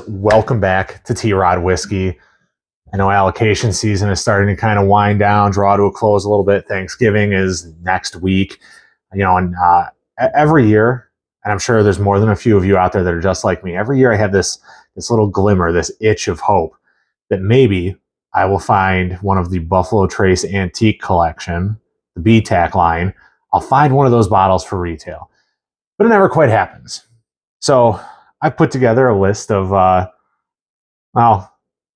Welcome back to T-Rod Whiskey. I know allocation season is starting to kind of wind down, draw to a close a little bit. Thanksgiving is next week, and every year, and I'm sure there's more than a few of you out there that are just like me. Every year I have this little glimmer, this itch of hope that maybe I will find one of the Buffalo Trace Antique Collection, the BTAC line. I'll find one of those bottles for retail, but it never quite happens. So I put together a list of,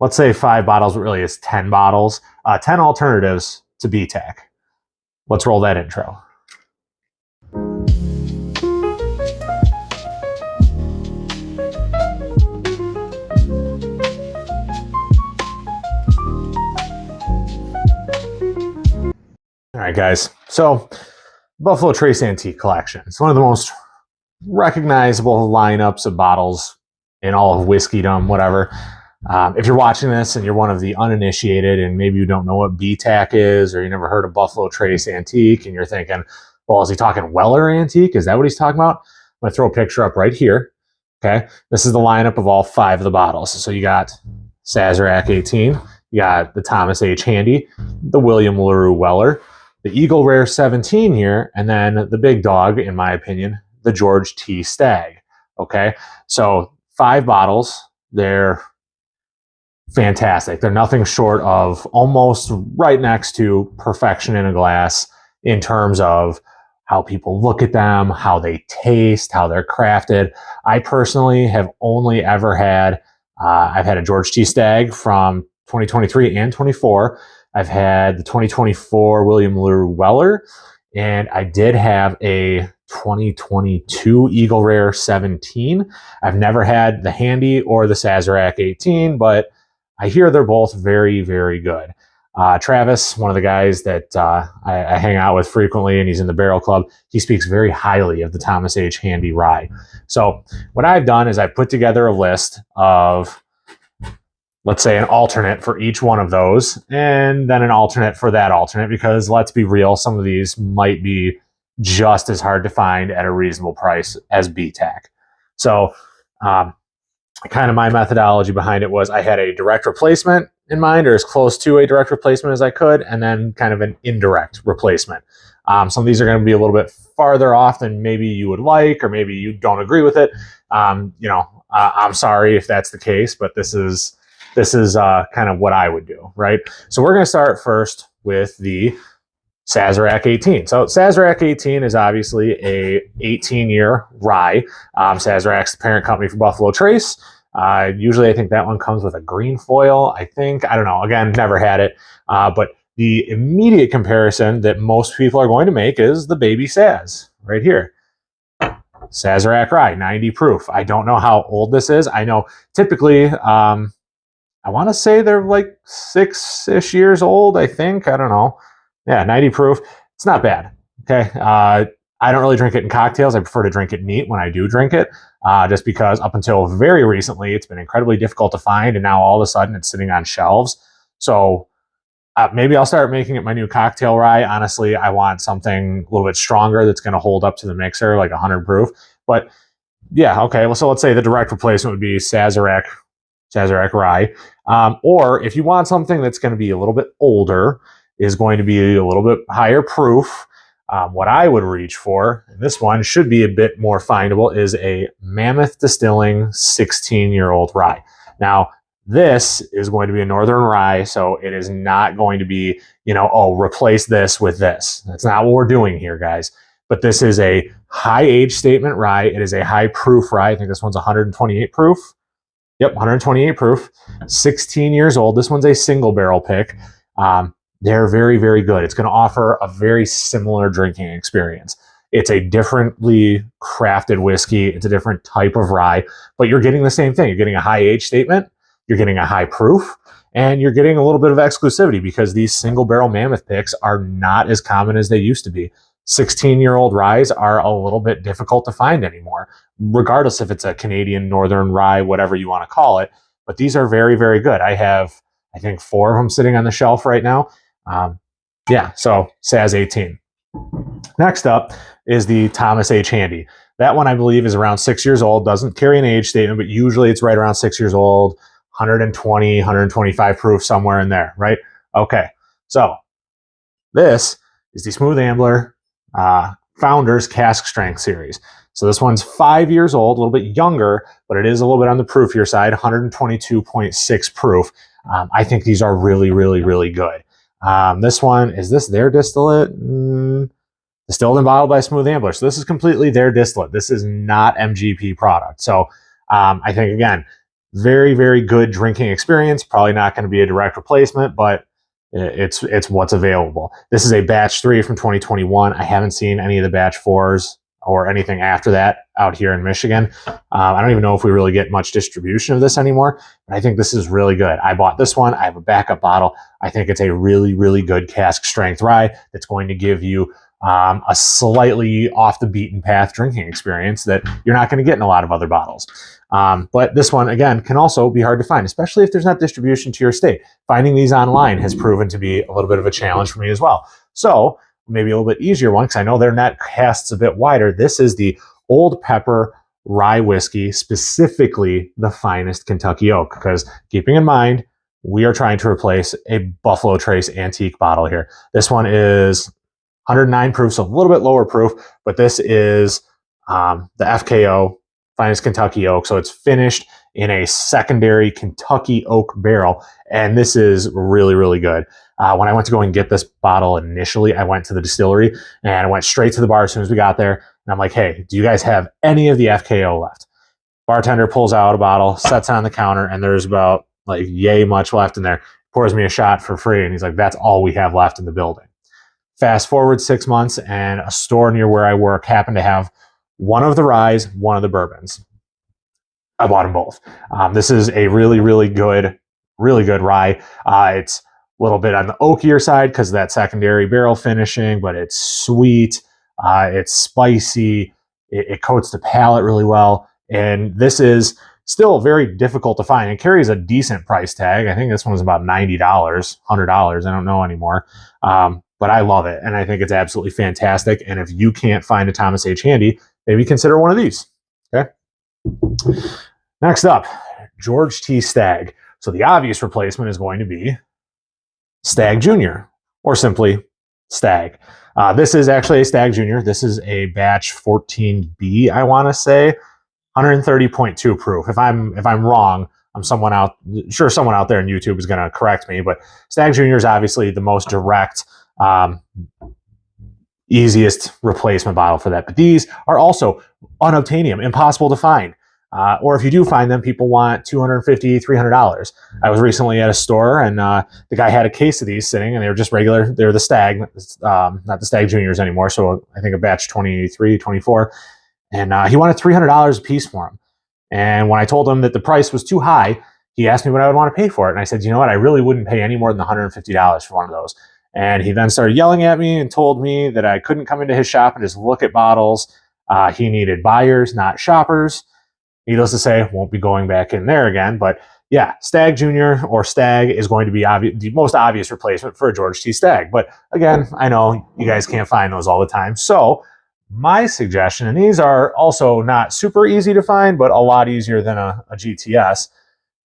let's say 5 bottles, but really it's 10 bottles, 10 alternatives to BTAC. Let's roll that intro. All right, guys. So Buffalo Trace Antique Collection. It's one of the most recognizable lineups of bottles in all of whiskeydom, whatever. If you're watching this and you're one of the uninitiated and maybe you don't know what BTAC is, or you never heard of Buffalo Trace Antique and you're thinking, well, is he talking Weller Antique? Is that what he's talking about? I'm going to throw a picture up right here. Okay. This is the lineup of all 5 of the bottles. So you got Sazerac 18, you got the Thomas H. Handy, the William LaRue Weller, the Eagle Rare 17 here, and then the big dog, in my opinion, the George T. Stagg. Okay. So 5 bottles. They're fantastic. They're nothing short of almost right next to perfection in a glass in terms of how people look at them, how they taste, how they're crafted. I personally have only ever had, I've had a George T. Stagg from 2023 and 24. I've had the 2024 William LaRue Weller, and I did have a 2022 Eagle Rare 17. I've never had the Handy or the Sazerac 18, but I hear they're both very, very good. Travis, one of the guys that I hang out with frequently, and he's in the Barrel Club, he speaks very highly of the Thomas H. Handy rye. So what I've done is I put together a list of, let's say, an alternate for each one of those, and then an alternate for that alternate, because let's be real, some of these might be just as hard to find at a reasonable price as BTAC. So kind of my methodology behind it was I had a direct replacement in mind, or as close to a direct replacement as I could, and then kind of an indirect replacement. Some of these are going to be a little bit farther off than maybe you would like, or maybe you don't agree with it. I'm sorry if that's the case, but this is kind of what I would do, right? So we're going to start first with the Sazerac 18. So Sazerac 18 is obviously a 18-year rye. Sazerac's the parent company for Buffalo Trace. Usually I think that one comes with a green foil, I think. I don't know. Again, never had it. But the immediate comparison that most people are going to make is the baby Saz right here. Sazerac rye, 90 proof. I don't know how old this is. I know typically, I want to say they're like 6-ish years old, I think. I don't know. Yeah, 90 proof. It's not bad. Okay. I don't really drink it in cocktails. I prefer to drink it neat when I do drink it, just because up until very recently, it's been incredibly difficult to find. And now all of a sudden it's sitting on shelves. So maybe I'll start making it my new cocktail rye. Honestly, I want something a little bit stronger that's going to hold up to the mixer, like 100 proof. But yeah, okay. Well, so let's say the direct replacement would be Sazerac rye. Or if you want something that's going to be a little bit older, is going to be a little bit higher proof, what I would reach for, and this one should be a bit more findable, is a Mammoth Distilling 16-year-old rye. Now, this is going to be a Northern rye, so it is not going to be, replace this with this. That's not what we're doing here, guys. But this is a high age statement rye. It is a high proof rye. I think this one's 128 proof. Yep, 128 proof, 16 years old. This one's a single barrel pick. They're very, very good. It's going to offer a very similar drinking experience. It's a differently crafted whiskey. It's a different type of rye, but you're getting the same thing. You're getting a high age statement. You're getting a high proof, and you're getting a little bit of exclusivity because these single barrel Mammoth picks are not as common as they used to be. 16-year-old ryes are a little bit difficult to find anymore, regardless if it's a Canadian Northern rye, whatever you want to call it. But these are very, very good. I have, I think, 4 of them sitting on the shelf right now. So Saz 18. Next up is the Thomas H. Handy. That one, I believe, is around 6 years old. Doesn't carry an age statement, but usually it's right around 6 years old, 120, 125 proof, somewhere in there, right? Okay, so this is the Smooth Ambler Founders Cask Strength Series. So this one's 5 years old, a little bit younger, but it is a little bit on the proofier side, 122.6 proof. I think these are really, really, really good. This one, is this their distillate? Distilled and bottled by Smooth Ambler. So this is completely their distillate. This is not MGP product. So I think, again, very, very good drinking experience. Probably not going to be a direct replacement, but it's what's available. This is a batch 3 from 2021. I haven't seen any of the batch 4s or anything after that out here in Michigan. I don't even know if we really get much distribution of this anymore, but I think this is really good. I bought this one. I have a backup bottle. I think it's a really, really good cask strength rye that's going to give you a slightly off the beaten path drinking experience that you're not going to get in a lot of other bottles. But this one, again, can also be hard to find, especially if there's not distribution to your state. Finding these online has proven to be a little bit of a challenge for me as well. So maybe a little bit easier one, because I know their net casts a bit wider. This is the Old Pepper Rye Whiskey, specifically the finest Kentucky oak, because keeping in mind, we are trying to replace a Buffalo Trace antique bottle here. This one is 109 proof, so a little bit lower proof, but this is the FKO, finest Kentucky oak. So it's finished in a secondary Kentucky oak barrel, and this is really, really good. When I went to go and get this bottle initially, I went to the distillery and I went straight to the bar as soon as we got there. And I'm like, hey, do you guys have any of the FKO left? Bartender pulls out a bottle, sets it on the counter, and there's about like yay much left in there. Pours me a shot for free, and he's like, that's all we have left in the building. Fast forward 6 months, and a store near where I work happened to have one of the ryes, one of the bourbons. I bought them both. This is a really, really good rye. It's a little bit on the oakier side because of that secondary barrel finishing, but it's sweet. It's spicy. It coats the palate really well. And this is still very difficult to find. It carries a decent price tag. I think this one was about $90, $100. I don't know anymore. But I love it, and I think it's absolutely fantastic. And if you can't find a Thomas H. Handy, maybe consider one of these. Okay. Next up, George T. Stagg. So the obvious replacement is going to be Stagg Jr., or simply Stagg. This is actually a Stagg Jr. This is a batch 14B, I want to say, 130.2 proof. If I'm wrong, someone out there on YouTube is going to correct me. But Stagg Jr. is obviously the most direct, easiest replacement bottle for that. But these are also unobtainium, impossible to find. Or if you do find them, people want $250, $300. I was recently at a store, and the guy had a case of these sitting, and they were just regular. They're the Stagg, not the Stagg Juniors anymore. So I think a batch 23, 24. And he wanted $300 a piece for them. And when I told him that the price was too high, he asked me what I would want to pay for it. And I said, you know what? I really wouldn't pay any more than $150 for one of those. And he then started yelling at me and told me that I couldn't come into his shop and just look at bottles. He needed buyers, not shoppers. Needless to say, won't be going back in there again. But yeah, Stagg Jr. or Stagg is going to be the most obvious replacement for a George T. Stagg. But again, I know you guys can't find those all the time. So my suggestion, and these are also not super easy to find, but a lot easier than a GTS,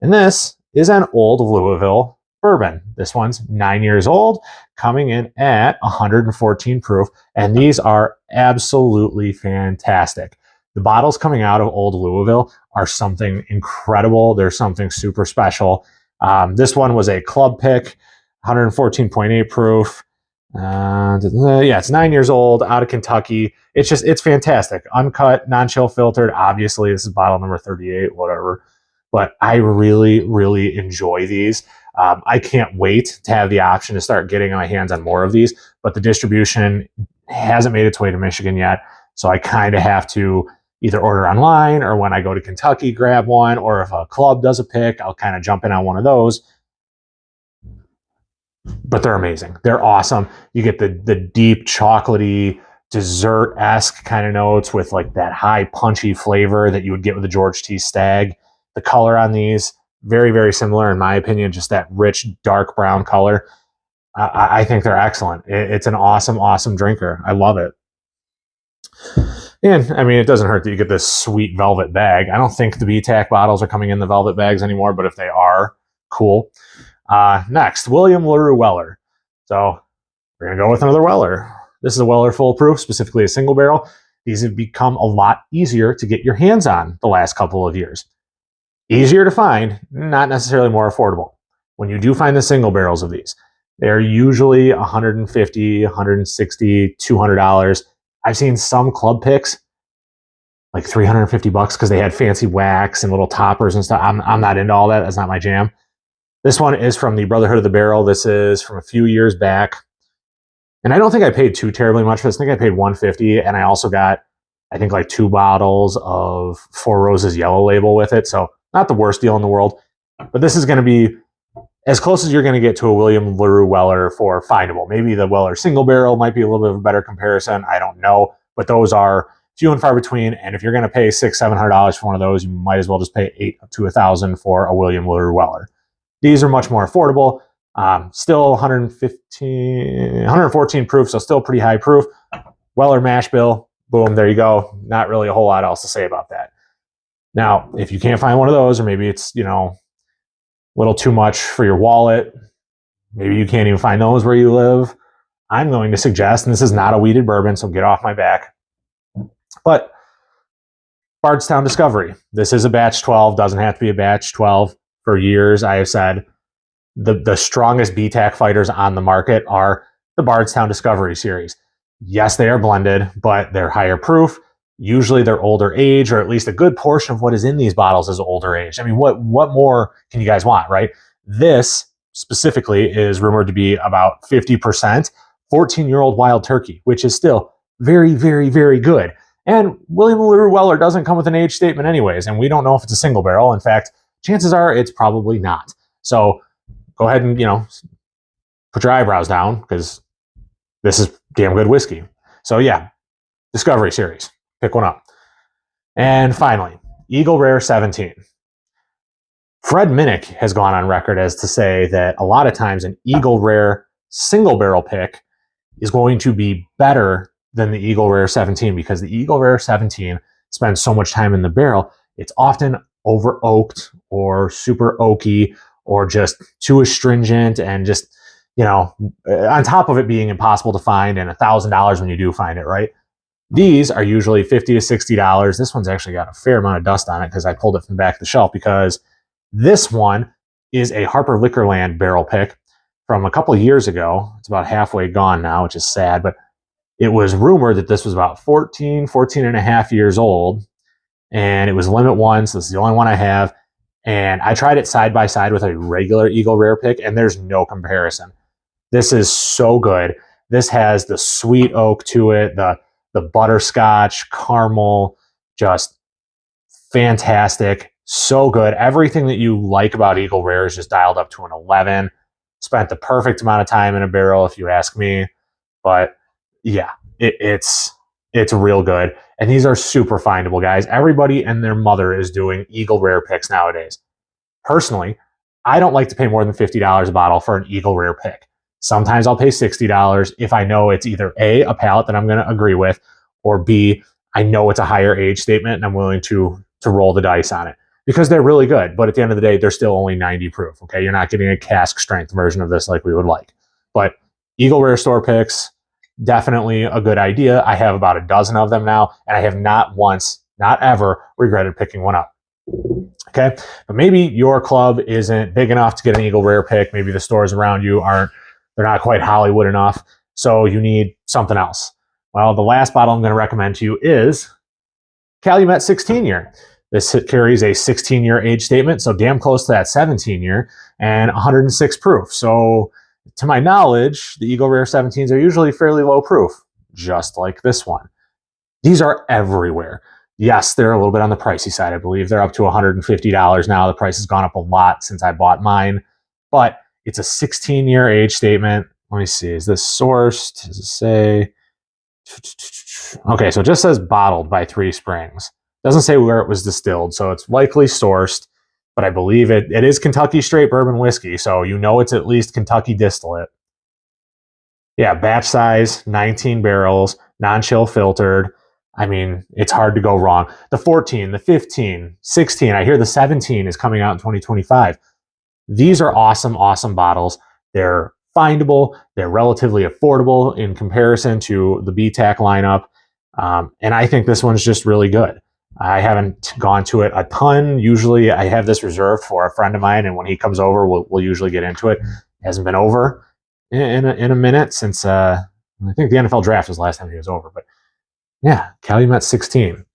and this is an Old Louisville bourbon. This one's 9 years old, coming in at 114 proof, and these are absolutely fantastic. The bottles coming out of Old Louisville are something incredible. They're something super special. This one was a club pick, 114.8 proof. Yeah, it's 9 years old, out of Kentucky. It's fantastic. Uncut, non-chill filtered. Obviously, this is bottle number 38, whatever. But I really, really enjoy these. I can't wait to have the option to start getting my hands on more of these, but the distribution hasn't made its way to Michigan yet. So I kind of have to either order online, or when I go to Kentucky, grab one, or if a club does a pick, I'll kind of jump in on one of those. But they're amazing. They're awesome. You get the deep chocolatey, dessert-esque kind of notes with like that high punchy flavor that you would get with the George T. Stagg. The color on these, very, very similar in my opinion, just that rich, dark brown color. I think they're excellent. It's an awesome, awesome drinker. I love it. And I mean, it doesn't hurt that you get this sweet velvet bag. I don't think the BTAC bottles are coming in the velvet bags anymore, but if they are, cool. Next, William LaRue Weller. So we're going to go with another Weller. This is a Weller full proof, specifically a single barrel. These have become a lot easier to get your hands on the last couple of years. Easier to find, not necessarily more affordable. When you do find the single barrels of these, they're usually $150, $160, $200. I've seen some club picks like $350 because they had fancy wax and little toppers and stuff. I'm not into all that. That's not my jam. This one is from the Brotherhood of the Barrel. This is from a few years back. And I don't think I paid too terribly much for this. I think I paid $150, and I also got, I think, like 2 bottles of Four Roses Yellow Label with it. So not the worst deal in the world. But this is going to be as close as you're going to get to a William LaRue Weller for findable. Maybe the Weller single barrel might be a little bit of a better comparison. I don't know. But those are few and far between. And if you're going to pay $600-$700 for one of those, you might as well just pay $800 to $1,000 for a William LaRue Weller. These are much more affordable. Still 114 proof, so still pretty high proof. Weller mash bill, boom, there you go. Not really a whole lot else to say about that. Now, if you can't find one of those, or maybe it's, a little too much for your wallet, maybe you can't even find those where you live, I'm going to suggest, and this is not a wheated bourbon, so get off my back, but Bardstown Discovery. This is a batch 12, doesn't have to be a batch 12. For years, I have said the strongest BTAC fighters on the market are the Bardstown Discovery series. Yes, they are blended, but they're higher proof. Usually they're older age, or at least a good portion of what is in these bottles is older age. I mean, what more can you guys want, right? This specifically is rumored to be about 50% 14-year-old wild turkey, which is still very, very, very good. And William LaRue Weller doesn't come with an age statement anyways, and we don't know if it's a single barrel. In fact, chances are it's probably not. So go ahead and, put your eyebrows down, because this is damn good whiskey. So yeah, Discovery series. Pick one up. And finally, Eagle Rare 17. Fred Minnick has gone on record as to say that a lot of times an Eagle Rare single barrel pick is going to be better than the Eagle Rare 17, because the Eagle Rare 17 spends so much time in the barrel. It's often over oaked or super oaky or just too astringent, and just, on top of it being impossible to find and $1,000 when you do find it, right? These are usually $50 to $60. This one's actually got a fair amount of dust on it because I pulled it from the back of the shelf, because this one is a Harper Liquorland barrel pick from a couple of years ago. It's about halfway gone now, which is sad, but it was rumored that this was about 14 and a half years old, and it was limit one, so this is the only one I have. And I tried it side by side with a regular Eagle Rare pick, and there's no comparison. This is so good. This has the sweet oak to it, the butterscotch, caramel, just fantastic. So good. Everything that you like about Eagle Rare is just dialed up to an 11. Spent the perfect amount of time in a barrel, if you ask me. But yeah, it's real good. And these are super findable, guys. Everybody and their mother is doing Eagle Rare picks nowadays. Personally, I don't like to pay more than $50 a bottle for an Eagle Rare pick. Sometimes I'll pay $60 if I know it's either A, a palate that I'm going to agree with, or B, I know it's a higher age statement and I'm willing to roll the dice on it, because they're really good. But at the end of the day, they're still only 90 proof. Okay, you're not getting a cask strength version of this like we would like. But Eagle Rare store picks, definitely a good idea. I have about a dozen of them now, and I have not once, not ever, regretted picking one up. Okay, but maybe your club isn't big enough to get an Eagle Rare pick. Maybe the stores around you they're not quite Hollywood enough, so you need something else. Well, the last bottle I'm going to recommend to you is Calumet 16-year. This carries a 16-year age statement, so damn close to that 17-year, and 106 proof. So to my knowledge, the Eagle Rare 17s are usually fairly low proof, just like this one. These are everywhere. Yes, they're a little bit on the pricey side. I believe they're up to $150 now. The price has gone up a lot since I bought mine, but it's a 16-year age statement. Let me see. Is this sourced? Does it say? Okay, so it just says bottled by Three Springs. Doesn't say where it was distilled, so it's likely sourced, but I believe it is Kentucky straight bourbon whiskey, so it's at least Kentucky distillate. Yeah, batch size, 19 barrels, non-chill filtered. I mean, it's hard to go wrong. The 14, the 15, 16, I hear the 17 is coming out in 2025. These are awesome, awesome bottles. They're findable. They're relatively affordable in comparison to the BTAC lineup. And I think this one's just really good. I haven't gone to it a ton. Usually I have this reserved for a friend of mine, and when he comes over, we'll usually get into it. It hasn't been over in a minute since I think the NFL draft was the last time he was over. But yeah, Calumet 16.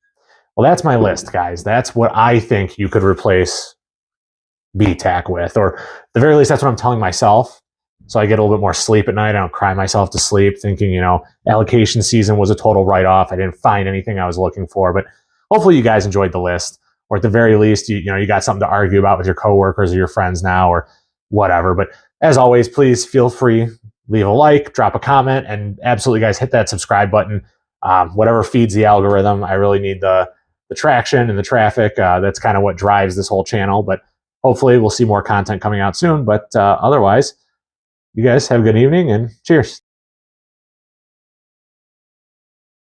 Well, that's my list, guys. That's what I think you could replace BTAC with, or at the very least, that's what I'm telling myself. So I get a little bit more sleep at night. I don't cry myself to sleep thinking, allocation season was a total write-off. I didn't find anything I was looking for, but hopefully you guys enjoyed the list, or at the very least, you got something to argue about with your coworkers or your friends now, or whatever. But as always, please feel free, leave a like, drop a comment, and absolutely, guys, hit that subscribe button. Whatever feeds the algorithm. I really need the traction and the traffic. That's kind of what drives this whole channel. But hopefully we'll see more content coming out soon. But otherwise, you guys have a good evening and cheers.